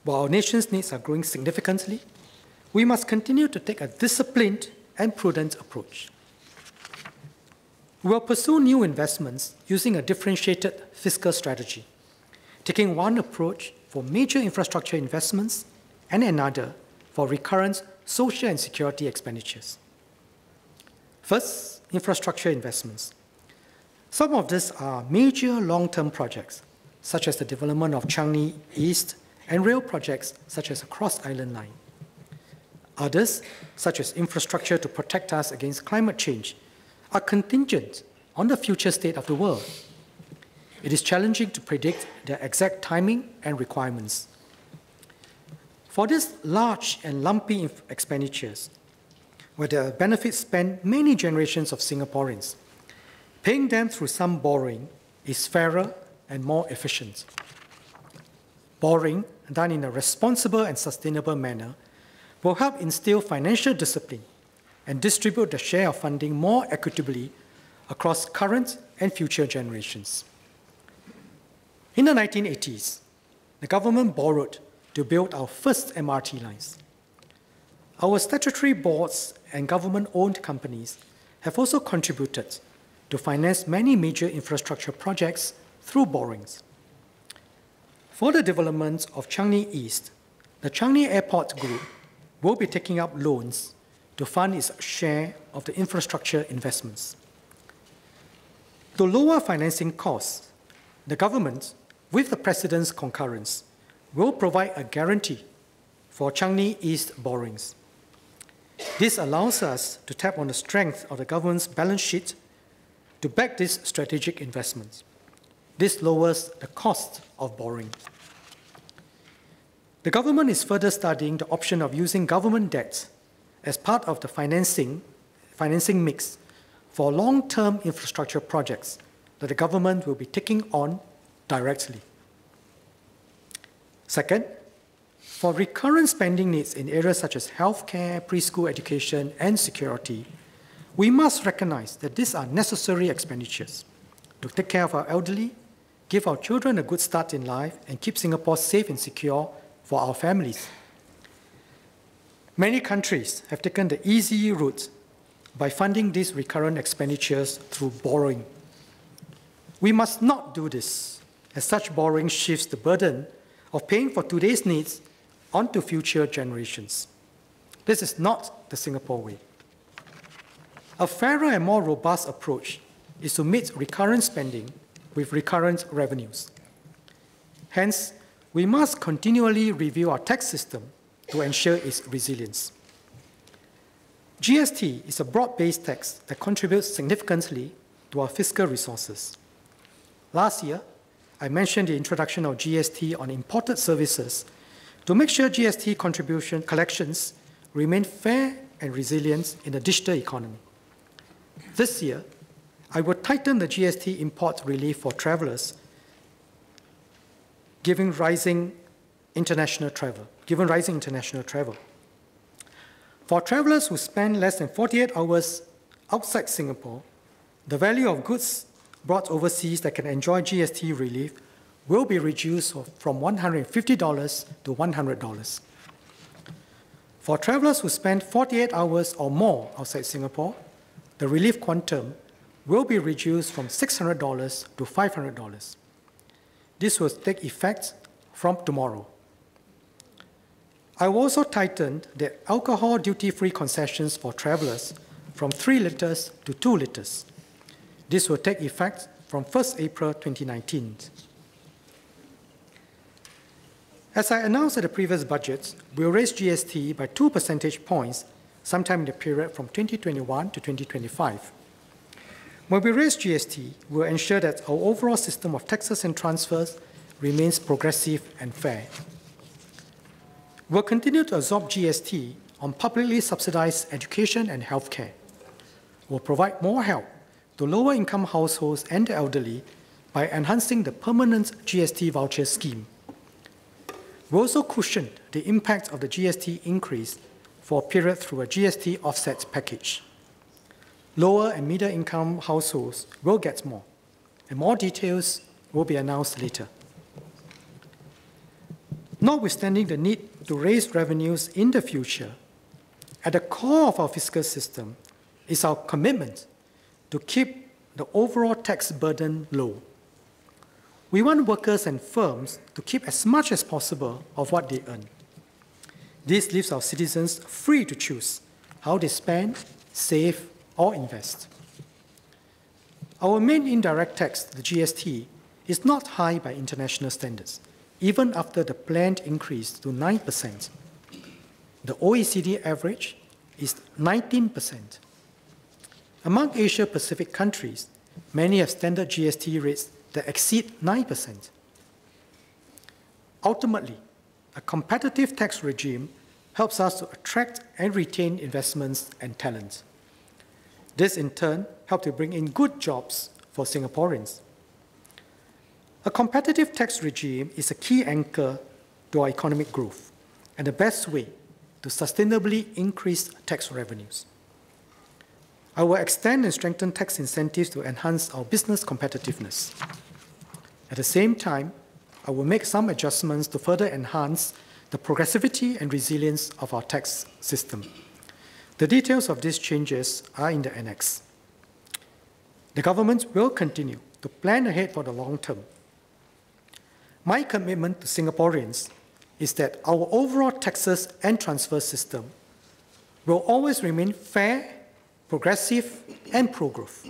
While our nation's needs are growing significantly, we must continue to take a disciplined and prudent approach. We will pursue new investments using a differentiated fiscal strategy, taking one approach for major infrastructure investments and another for recurrent social and security expenditures. First, infrastructure investments. Some of these are major long-term projects, such as the development of Changi East and rail projects such as the Cross Island Line. Others, such as infrastructure to protect us against climate change, are contingent on the future state of the world. It is challenging to predict their exact timing and requirements. For these large and lumpy expenditures, where the benefits span many generations of Singaporeans, paying them through some borrowing is fairer and more efficient. Borrowing done in a responsible and sustainable manner will help instill financial discipline and distribute the share of funding more equitably across current and future generations. In the 1980s, the government borrowed to build our first MRT lines. Our statutory boards and government-owned companies have also contributed to finance many major infrastructure projects through borrowings. For the development of Changi East, the Changi Airport Group will be taking up loans to fund its share of the infrastructure investments. To lower financing costs, the government, with the President's concurrence, will provide a guarantee for Changi East borrowings. This allows us to tap on the strength of the government's balance sheet to back these strategic investments. This lowers the cost of borrowing. The government is further studying the option of using government debt as part of the financing mix for long-term infrastructure projects that the government will be taking on directly. Second, for recurrent spending needs in areas such as healthcare, preschool education, and security, we must recognize that these are necessary expenditures to take care of our elderly, give our children a good start in life, and keep Singapore safe and secure for our families. Many countries have taken the easy route by funding these recurrent expenditures through borrowing. We must not do this, as such borrowing shifts the burden of paying for today's needs onto future generations. This is not the Singapore way. A fairer and more robust approach is to meet recurrent spending with recurrent revenues. Hence, we must continually review our tax system to ensure its resilience. GST is a broad-based tax that contributes significantly to our fiscal resources. Last year, I mentioned the introduction of GST on imported services to make sure GST contribution collections remain fair and resilient in the digital economy. This year, I will tighten the Gst Import Relief for travelers, given rising international travel. For travelers who spend less than 48 hours outside Singapore, the value of goods brought overseas that can enjoy GST relief will be reduced from $150 to $100. For travelers who spend 48 hours or more outside Singapore, the relief quantum will be reduced from $600 to $500. This will take effect from tomorrow. I will also tighten the alcohol duty-free concessions for travelers from 3 litres to 2 litres. This will take effect from 1st April 2019. As I announced at the previous budget, we will raise GST by 2 percentage points sometime in the period from 2021 to 2025. When we raise GST, we will ensure that our overall system of taxes and transfers remains progressive and fair. We will continue to absorb GST on publicly subsidized education and healthcare. We will provide more help to lower-income households and the elderly by enhancing the permanent GST voucher scheme. We also cushioned the impact of the GST increase for a period through a GST offset package. Lower and middle-income households will get more, and more details will be announced later. Notwithstanding the need to raise revenues in the future, at the core of our fiscal system is our commitment to keep the overall tax burden low. We want workers and firms to keep as much as possible of what they earn. This leaves our citizens free to choose how they spend, save, or invest. Our main indirect tax, the GST, is not high by international standards, even after the planned increase to 9%. The OECD average is 19%. Among Asia-Pacific countries, many have standard GST rates that exceed 9%. Ultimately, a competitive tax regime helps us to attract and retain investments and talent. This, in turn, helps to bring in good jobs for Singaporeans. A competitive tax regime is a key anchor to our economic growth and the best way to sustainably increase tax revenues. I will extend and strengthen tax incentives to enhance our business competitiveness. At the same time, I will make some adjustments to further enhance the progressivity and resilience of our tax system. The details of these changes are in the annex. The government will continue to plan ahead for the long term. My commitment to Singaporeans is that our overall taxes and transfer system will always remain fair, progressive, and pro-growth.